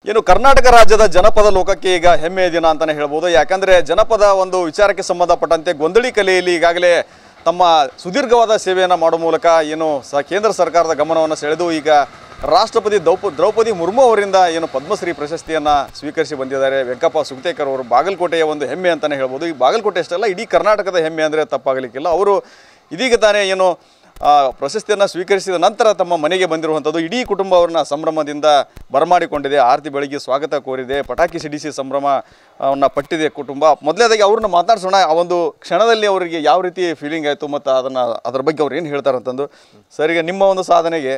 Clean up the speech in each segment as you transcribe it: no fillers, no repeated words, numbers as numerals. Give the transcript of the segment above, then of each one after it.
ಏನು ಕರ್ನಾಟಕ ರಾಜ್ಯದ ಜನಪದ ಲೋಕಕ್ಕೆ ಈಗ ಹೆಮ್ಮೆಯ ದಿನ ಅಂತಾನೆ ಹೇಳ್ಬೋದು. ಯಾಕಂದ್ರೆ ಜನಪದ ಒಂದು ವಿಚಾರಕ್ಕೆ ಸಂಬಂಧಪಟ್ಟಂತೆ ಗೊಂದಳಿ ಕಲೆಯಲ್ಲಿ ಈಗಾಗಲೇ ತಮ್ಮ ಸುದೀರ್ಘವಾದ ಸೇವೆಯನ್ನು ಮಾಡುವ ಮೂಲಕ ಏನು ಕೇಂದ್ರ ಸರ್ಕಾರದ ಗಮನವನ್ನು ಸೆಳೆದು ಈಗ ರಾಷ್ಟ್ರಪತಿ ದ್ರೌಪದಿ ಮುರ್ಮು ಅವರಿಂದ ಏನು ಪದ್ಮಶ್ರೀ ಪ್ರಶಸ್ತಿಯನ್ನು ಸ್ವೀಕರಿಸಿ ಬಂದಿದ್ದಾರೆ. ವೆಂಕಪ್ಪ ಸುಗತೇಕರ್ ಅವರು ಬಾಗಲಕೋಟೆಯ ಒಂದು ಹೆಮ್ಮೆ ಅಂತಲೇ ಹೇಳ್ಬೋದು. ಈ ಬಾಗಲಕೋಟೆ ಅಷ್ಟಲ್ಲ, ಇಡೀ ಕರ್ನಾಟಕದ ಹೆಮ್ಮೆ ಅಂದರೆ ತಪ್ಪಾಗಲಿಕ್ಕಿಲ್ಲ. ಅವರು ಇದೀಗ ತಾನೇ ಏನು ಪ್ರಶಸ್ತಿಯನ್ನು ಸ್ವೀಕರಿಸಿದ ನಂತರ ತಮ್ಮ ಮನೆಗೆ ಬಂದಿರುವಂಥದ್ದು. ಇಡೀ ಕುಟುಂಬ ಅವ್ರನ್ನ ಸಂಭ್ರಮದಿಂದ ಬರಮಾಡಿಕೊಂಡಿದೆ, ಆರತಿ ಬೆಳಗ್ಗೆ ಸ್ವಾಗತ ಕೋರಿದೆ, ಪಟಾಕಿ ಸಿಡಿಸಿ ಸಂಭ್ರಮವನ್ನು ಪಟ್ಟಿದೆ ಕುಟುಂಬ. ಮೊದಲೇದಾಗಿ ಅವ್ರನ್ನ ಮಾತನಾಡಿಸೋಣ. ಆ ಒಂದು ಕ್ಷಣದಲ್ಲಿ ಅವರಿಗೆ ಯಾವ ರೀತಿ ಫೀಲಿಂಗ್ ಆಯಿತು ಮತ್ತು ಅದ್ರ ಬಗ್ಗೆ ಅವ್ರು ಏನು ಹೇಳ್ತಾರಂತಂದು. ಸರ್, ಈಗ ನಿಮ್ಮ ಒಂದು ಸಾಧನೆಗೆ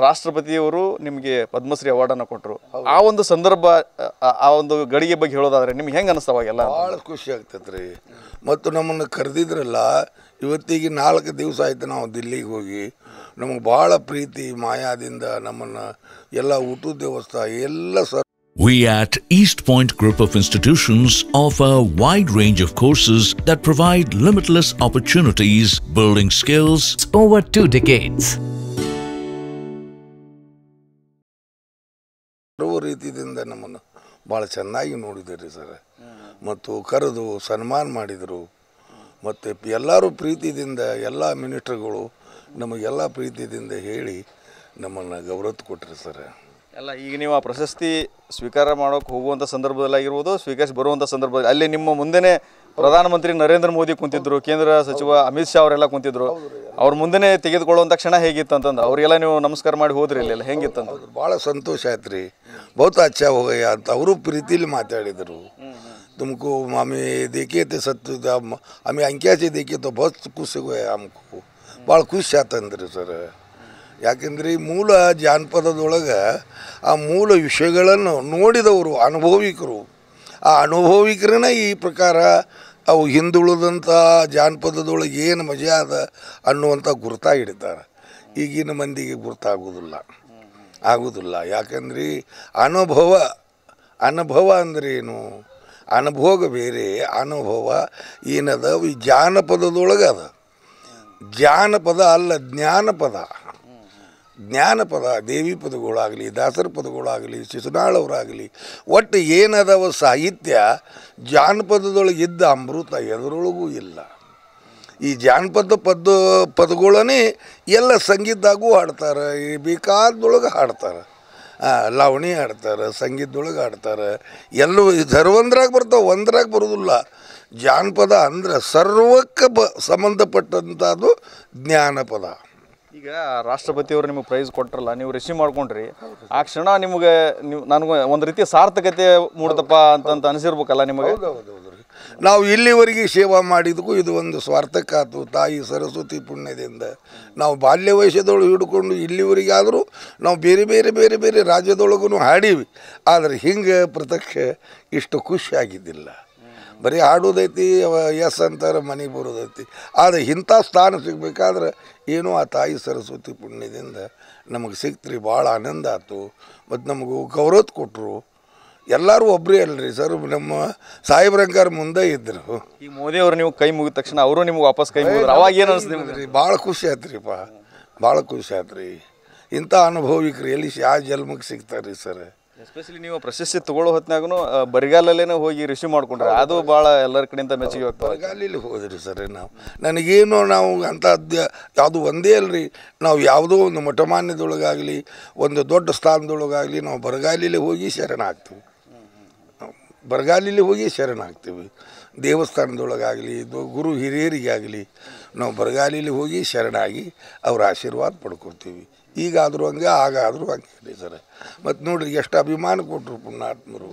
ರಾಷ್ಟ್ರಪತಿಯವರು ನಿಮಗೆ ಪದ್ಮಶ್ರೀ ಅವಾರ್ಡನ್ನು ಕೊಟ್ಟರು. ಆ ಒಂದು ಸಂದರ್ಭ, ಆ ಒಂದು ಗಳಿಗೆ ಬಗ್ಗೆ ಹೇಳೋದಾದ್ರೆ ನಿಮ್ಗೆ ಹೆಂಗೆ ಅನಿಸ್ತವಾಗೆಲ್ಲ? ಭಾಳ ಖುಷಿ ಆಗ್ತೈತೆ ರೀ. ಮತ್ತು ನಮ್ಮನ್ನು ಕರೆದಿದ್ರಲ್ಲ, ಇವತ್ತಿಗೆ 4 ದಿವಸ ಆಯ್ತು ನಾವು ದಿಲ್ಲಿಗೆ ಹೋಗಿ. ನಮಗೆ ಭಾಳ ಪ್ರೀತಿ ಮಾಯಾದಿಂದ ನಮ್ಮನ್ನು ಎಲ್ಲ ಊಟದ ವ್ಯವಸ್ಥೆ ಎಲ್ಲ sir. We at East Point Group of Institutions offer a wide range of courses that provide limitless opportunities, building skills over 2 decades. ಸರ್ವ ರೀತಿಯಿಂದ ನಮ್ಮನ್ನು ಭಾಳ ಚೆನ್ನಾಗಿ ನೋಡಿದ್ದಾರೆ ಸರ್. ಮತ್ತು ಕರೆದು ಸನ್ಮಾನ ಮಾಡಿದರು. ಮತ್ತು ಎಲ್ಲರೂ ಪ್ರೀತಿಯಿಂದ ಎಲ್ಲ ಮಿನಿಸ್ಟ್ರುಗಳು ನಮಗೆಲ್ಲ ಪ್ರೀತಿಯಿಂದ ಹೇಳಿ ನಮ್ಮನ್ನು ಗೌರವ ಕೊಟ್ಟರು ಸರ್. ಎಲ್ಲ ಈಗ ನೀವು ಆ ಪ್ರಶಸ್ತಿ ಸ್ವೀಕಾರ ಮಾಡೋಕೆ ಹೋಗುವಂಥ ಸಂದರ್ಭದಲ್ಲಾಗಿರ್ಬೋದು, ಸ್ವೀಕರಿಸಿ ಬರುವಂಥ ಸಂದರ್ಭದಲ್ಲಿ ಅಲ್ಲಿ ನಿಮ್ಮ ಮುಂದೆನೇ ಪ್ರಧಾನಮಂತ್ರಿ ನರೇಂದ್ರ ಮೋದಿ ಕುಂತಿದ್ರು, ಕೇಂದ್ರ ಸಚಿವ ಅಮಿತ್ ಶಾ ಅವರೆಲ್ಲ ಕುಂತಿದ್ರು. ಅವ್ರ ಮುಂದೆನೇ ತೆಗೆದುಕೊಳ್ಳುವಂಥ ಕ್ಷಣ ಹೇಗಿತ್ತು ಅಂತಂದ್ರೆ ಅವರಿಗೆಲ್ಲ ನೀವು ನಮಸ್ಕಾರ ಮಾಡಿ ಹೋದ್ರಿ ಇಲ್ಲೆಲ್ಲ ಹೆಂಗಿತ್ತಂತ? ಭಾಳ ಸಂತೋಷ ಆಯ್ತು ರೀ. ಬಹುತ್ ಅಚ್ಚಾ ಹೋಗಯ್ಯ ಅಂತ ಅವರು ಪ್ರೀತಿಲಿ ಮಾತಾಡಿದರು. तुमको हमें देखे थे सत्य, हमें अंक्या से देखे तो बहुत खुश हुए हमको. ಭಾಳ ಖುಷಿ ಆತಂದ್ರಿ ಸರ್. ಯಾಕೆಂದರೆ ಮೂಲ ಜಾನಪದದೊಳಗೆ ಆ ಮೂಲ ವಿಷಯಗಳನ್ನು ನೋಡಿದವರು ಅನುಭವಿಕರು. ಆ ಅನುಭವಿಕರನ್ನ ಈ ಪ್ರಕಾರ ಅವು ಹಿಂದುಳಿದಂಥ ಜಾನಪದದೊಳಗೆ ಏನು ಮಜಾ ಅದ ಅನ್ನುವಂಥ ಗುರ್ತಾಗಿ ಹಿಡಿತಾರೆ. ಈಗಿನ ಮಂದಿಗೆ ಆಗೋದಿಲ್ಲ. ಯಾಕಂದ್ರೆ ಅನುಭವ ಅಂದ್ರೆ ಏನು? ಅನುಭೋಗ ಬೇರೆ, ಅನುಭವ ಏನದ ಈ ಜಾನಪದದೊಳಗೆ ಅದ. ಜಾನಪದ ಅಲ್ಲ, ಜ್ಞಾನಪದ ದೇವಿ ಪದಗಳಾಗಲಿ, ದಾಸರ ಪದಗಳಾಗಲಿ, ಶಿಶುನಾಳವರಾಗಲಿ, ಒಟ್ಟು ಏನದವ ಸಾಹಿತ್ಯ ಜಾನಪದದೊಳಗೆ ಇದ್ದ ಅಮೃತ ಎದರೊಳಗೂ ಇಲ್ಲ. ಈ ಜಾನಪದ ಪದಗಳನ್ನೇ ಎಲ್ಲ ಸಂಗೀತದಾಗೂ ಹಾಡ್ತಾರೆ, ಬೇಕಾದೊಳಗೆ ಹಾಡ್ತಾರೆ. ಲಾವಣಿ ಹಾಡ್ತಾರೆ, ಸಂಗೀತದೊಳಗೆ ಹಾಡ್ತಾರೆ, ಎಲ್ಲೂ ಸರ್ವಂದ್ರಾಗ ಬರ್ತಾವೆ, ಒಂದ್ರಾಗ ಬರೋದಿಲ್ಲ. ಜಾನಪದ ಅಂದ್ರೆ ಸರ್ವಕ್ಕೆ ಸಂಬಂಧಪಟ್ಟಂಥದ್ದು ಜ್ಞಾನಪದ. ಈಗ ರಾಷ್ಟ್ರಪತಿಯವರು ನಿಮಗೆ ಪ್ರೈಸ್ ಕೊಟ್ಟರಲ್ಲ, ನೀವು ರಿಸೀವ್ ಮಾಡ್ಕೊಂಡ್ರಿ, ಆ ಕ್ಷಣ ನಿಮಗೆ ನನಗೆ ಒಂದು ರೀತಿ ಸಾರ್ಥಕತೆ ಮೂಡ್ತಪ್ಪ ಅಂತ ಅನಿಸಿರ್ಬೇಕಲ್ಲ ನಿಮಗೆ? ನಾವು ಇಲ್ಲಿವರೆಗೆ ಸೇವಾ ಮಾಡಿದಕ್ಕೂ ಇದು ಒಂದು ಸ್ವಾರ್ಥಕ ಆಯ್ತು. ತಾಯಿ ಸರಸ್ವತಿ ಪುಣ್ಯದಿಂದ ನಾವು ಬಾಲ್ಯ ವಯಸ್ಸದೊಳಗೆ ಹಿಡ್ಕೊಂಡು ಇಲ್ಲಿವರೆಗೆ ಆದರೂ ನಾವು ಬೇರೆ ರಾಜ್ಯದೊಳಗೂ ಹಾಡೀವಿ. ಆದರೆ ಹಿಂಗೆ ಪ್ರತ್ಯಕ್ಷ ಇಷ್ಟು ಖುಷಿ ಆಗಿದ್ದಿಲ್ಲ. ಬರೀ ಹಾಡೋದೈತಿ, ಎಸ್ ಅಂತಾರೆ, ಮನೆಗೆ ಬರೋದೈತಿ. ಆದರೆ ಇಂಥ ಸ್ಥಾನ ಸಿಗಬೇಕಾದ್ರೆ ಏನೋ ಆ ತಾಯಿ ಸರಸ್ವತಿ ಪುಣ್ಯದಿಂದ ನಮಗೆ ಸಿಕ್ತ್ರಿ. ಭಾಳ ಆನಂದ ಆಯ್ತು. ಮತ್ತು ನಮಗೂ ಗೌರವ ಕೊಟ್ಟರು. ಎಲ್ಲರೂ ಒಬ್ಬರೇ ಅಲ್ರಿ ಸರ್, ನಮ್ಮ ಸಾಹೇಬ್ರಂಗಾರ ಮುಂದೆ ಇದ್ದರು. ಈ ಮೋದಿ ಅವರು ನೀವು ಕೈ ಮುಗಿದ ತಕ್ಷಣ ಅವರು ನಿಮ್ಗೆ ವಾಪಸ್ ಕೈ ಮುಗಿದ್ರು, ಅವಾಗ ಏನು ಅನಿಸ್ತೀರಿ? ಭಾಳ ಖುಷಿ ಆಯ್ತು ಭಾಳ ಖುಷಿ ಆಯ್ತು ರೀ. ಇಂಥ ಅನುಭವಿಕರು ಎಲ್ಲಿ ಯಾವ ಜನ್ಮಕ್ಕೆ ಸಿಗ್ತಾರೆ ರೀ ಸರ್. ಎಸ್ಪೆಷಲಿ ನೀವು ಪ್ರಶಸ್ತಿ ತಗೊಳ್ಳೋ ಹೊತ್ತಿನಾಗೂ ಬರಿಗಾಲಲ್ಲೇ ಹೋಗಿ ರಿಸೀವ್ ಮಾಡ್ಕೊಂಡ್ರೆ ಅದು ಭಾಳ ಎಲ್ಲರ ಕಡೆಯಿಂದ ಮೆಚ್ಚುಗೆ ಆಗ್ತದೆ. ಬರಿಗಾಲಲ್ಲಿ ಹೋದ್ರಿ ಸರ್. ನನಗೇನು ನಾವು ಅಂಥದ್ದು ಯಾವುದು ಒಂದೇ ಅಲ್ರಿ. ನಾವು ಯಾವುದೋ ಒಂದು ಮಠಮಾನ್ಯದೊಳಗಾಗಲಿ, ಒಂದು ದೊಡ್ಡ ಸ್ಥಾನದೊಳಗಾಗಲಿ ನಾವು ಬರಗಾಲಲ್ಲಿ ಹೋಗಿ ಶರಣಾಗ್ತೀವಿ. ದೇವಸ್ಥಾನದೊಳಗಾಗಲಿ, ಗುರು ಹಿರಿಯರಿಗಾಗಲಿ ನಾವು ಬರಗಾಲಲ್ಲಿ ಹೋಗಿ ಶರಣಾಗಿ ಅವ್ರ ಆಶೀರ್ವಾದ ಪಡ್ಕೊತೀವಿ. ಈಗಾದರೂ ಹಂಗೆ, ಆಗಾದರೂ ಹಂಗೆ ಸರ್. ಮತ್ತು ನೋಡ್ರಿ ಎಷ್ಟು ಅಭಿಮಾನ ಕೊಟ್ಟರು ಪುಣ್ಯಾತ್ಮರು.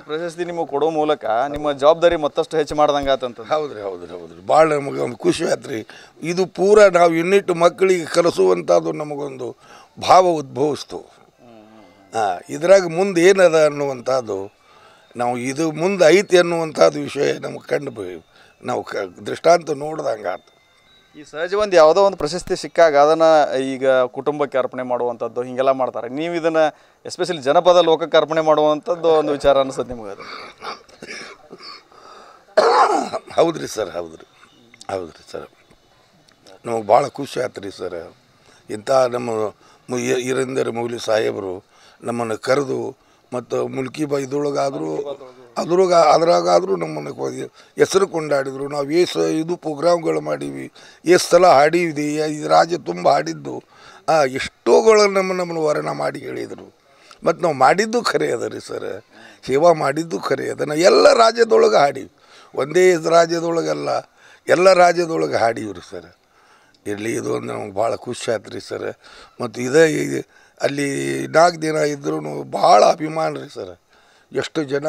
ಪ್ರಶಸ್ತಿ ನಿಮಗೆ ಕೊಡೋ ಮೂಲಕ ನಿಮ್ಮ ಜವಾಬ್ದಾರಿ ಮತ್ತಷ್ಟು ಹೆಚ್ಚು ಮಾಡ್ದಂಗೆ ಆತಂತ. ಹೌದ್ರಿ ಭಾಳ ನಮಗೆ ಖುಷಿ ಆಯ್ತು ರೀ. ಇದು ಪೂರ ನಾವು ಇನ್ನಿಟ್ಟು ಮಕ್ಕಳಿಗೆ ಕಲಿಸುವಂಥದ್ದು ನಮಗೊಂದು ಭಾವ ಉದ್ಭವಿಸ್ತು. ಇದ್ರಾಗ ಮುಂದೆ ಏನದ ಅನ್ನುವಂಥದ್ದು, ನಾವು ಇದು ಮುಂದೆ ಐತಿ ಅನ್ನುವಂಥದ್ದು ವಿಷಯ ನಮಗೆ ನಾವು ದೃಷ್ಟಾಂತ ನೋಡ್ದಂಗೆ ಆಯ್ತು. ಈ ಸಹಜವಾಗಿ ಯಾವುದೋ ಒಂದು ಪ್ರಶಸ್ತಿ ಸಿಕ್ಕಾಗ ಅದನ್ನು ಈಗ ಕುಟುಂಬಕ್ಕೆ ಅರ್ಪಣೆ ಮಾಡುವಂಥದ್ದು ಹಿಂಗೆಲ್ಲ ಮಾಡ್ತಾರೆ. ನೀವು ಇದನ್ನು ಎಸ್ಪೆಷಲಿ ಜನಪದ ಲೋಕಕ್ಕೆ ಅರ್ಪಣೆ ಮಾಡುವಂಥದ್ದು ಒಂದು ವಿಚಾರ ಅನಿಸ್ತದೆ ನಿಮಗೆ? ಅದು ಹೌದ್ರಿ ಸರ್. ನಮಗೆ ಭಾಳ ಖುಷಿ ಆಯ್ತು ರೀ ಸರ್. ಇಂಥ ನಮ್ಮ ಹಿರೇಂದ್ರ ಮೌಲಿ ಸಾಹೇಬರು ನಮ್ಮನ್ನು ಕರೆದು ಮತ್ತು ಮುಲ್ಕಿಬಾಯಿ ಇದರೊಳಗಾದರೂ ಅದ್ರಾಗಾದರೂ ನಮ್ಮನ್ನು ಹೆಸರು ಕೊಂಡಾಡಿದರು. ನಾವು ಇದು ಪ್ರೋಗ್ರಾಮ್ಗಳು ಮಾಡೀವಿ, ಸಲ ಹಾಡೀವಿ, ಇದು ರಾಜ್ಯ ತುಂಬ ಹಾಡಿದ್ದು, ಎಷ್ಟೋಗಳು ನಮ್ಮನ್ನು ವರ್ಣ ಮಾಡಿ ಹೇಳಿದರು. ಮತ್ತು ನಾವು ಮಾಡಿದ್ದು ಖರೆ ಅದ ರೀ ಸರ್, ಸೇವಾ ಮಾಡಿದ್ದು ಖರೆ ಅದ. ನಾವು ಎಲ್ಲ ರಾಜ್ಯದೊಳಗೆ ಹಾಡೀವಿ, ಒಂದೇ ರಾಜ್ಯದೊಳಗಲ್ಲ, ಎಲ್ಲ ರಾಜ್ಯದೊಳಗೆ ಹಾಡೀವ್ರಿ ಸರ್. ಇರಲಿ, ಇದು ಒಂದು ನಮ್ಗೆ ಭಾಳ ಖುಷಿ ಆಯ್ತು ರೀ ಸರ್. ಮತ್ತು ಅಲ್ಲಿ 4 ದಿನ ಇದ್ರೂ ಭಾಳ ಅಭಿಮಾನ ರೀ ಸರ್. ಎಷ್ಟು ಜನ,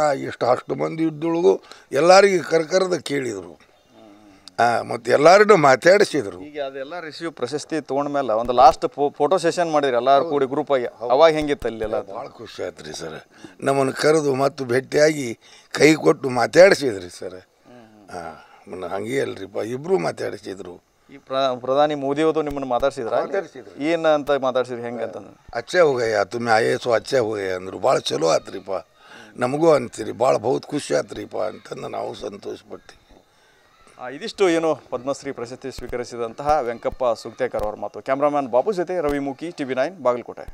ಅಷ್ಟು ಮಂದಿ ಇದ್ದೊಳಗೂ ಎಲ್ಲರಿಗೂ ಕರ್ಕರ್ದ ಕೇಳಿದರು, ಮತ್ತು ಎಲ್ಲರೂ ಮಾತಾಡಿಸಿದ್ರು. ಈಗ ಅದೆಲ್ಲ ರಿಸೀವ್ ಪ್ರಶಸ್ತಿ ತೊಗೊಂಡ್ಮೇಲೆ ಒಂದು ಲಾಸ್ಟ್ ಫೋಟೋ ಸೆಷನ್ ಮಾಡಿದ್ರಿ ಎಲ್ಲರೂ ಕೂಡಿ ಗ್ರೂಪಾಗಿ, ಅವಾಗ ಹೆಂಗಿತ್ತು ಅಲ್ಲಿ ಎಲ್ಲ? ಭಾಳ ಖುಷಿ ಆಯ್ತು ರೀ ಸರ್. ನಮ್ಮನ್ನು ಕರೆದು ಮತ್ತು ಭೇಟಿಯಾಗಿ ಕೈ ಕೊಟ್ಟು ಮಾತಾಡಿಸಿದ್ರಿ ಸರ್. ಹಂಗೆ ಅಲ್ರಿಪ್ಪ, ಇಬ್ಬರು ಮಾತಾಡಿಸಿದ್ರು. ಈ ಪ್ರಧಾನಿ ಮೋದಿ ಅವರು ನಿಮ್ಮನ್ನು ಮಾತಾಡ್ಸಿದ್ರ? ಏನು ಅಂತ ಮಾತಾಡ್ಸಿದ್ರಿ, ಹೆಂಗೆ ಅಂತಂದ್ರೆ? ಅಚ್ಚೆ ಹೋಗಯ್ಯ ತುಮ್ಮಿ IAS ಅಚ್ಚೆ ಹೋಗಯ್ಯ ಅಂದರು. ಭಾಳ ಚಲೋ ಆತ್ರಿಪ್ಪ, ನಮಗೂ ಅಂತೀರಿ, ಭಾಳ ಬಹುತ್ ಖುಷಿ ಆತ್ರಿಪ್ಪ ಅಂತಂದು ನಾವು ಸಂತೋಷಪಡ್ತೀವಿ. ಇದಿಷ್ಟು ಏನು ಪದ್ಮಶ್ರೀ ಪ್ರಶಸ್ತಿ ಸ್ವೀಕರಿಸಿದಂತಹ ವೆಂಕಪ್ಪ ಸುಗ್ತೇಕರ್ ಅವರ ಮಾತು. ಕ್ಯಾಮ್ರಾಮ್ಯಾನ್ ಬಾಬು ಜೊತೆ ರವಿ ಮೂಕಿ, TV9 ಬಾಗಲಕೋಟೆ.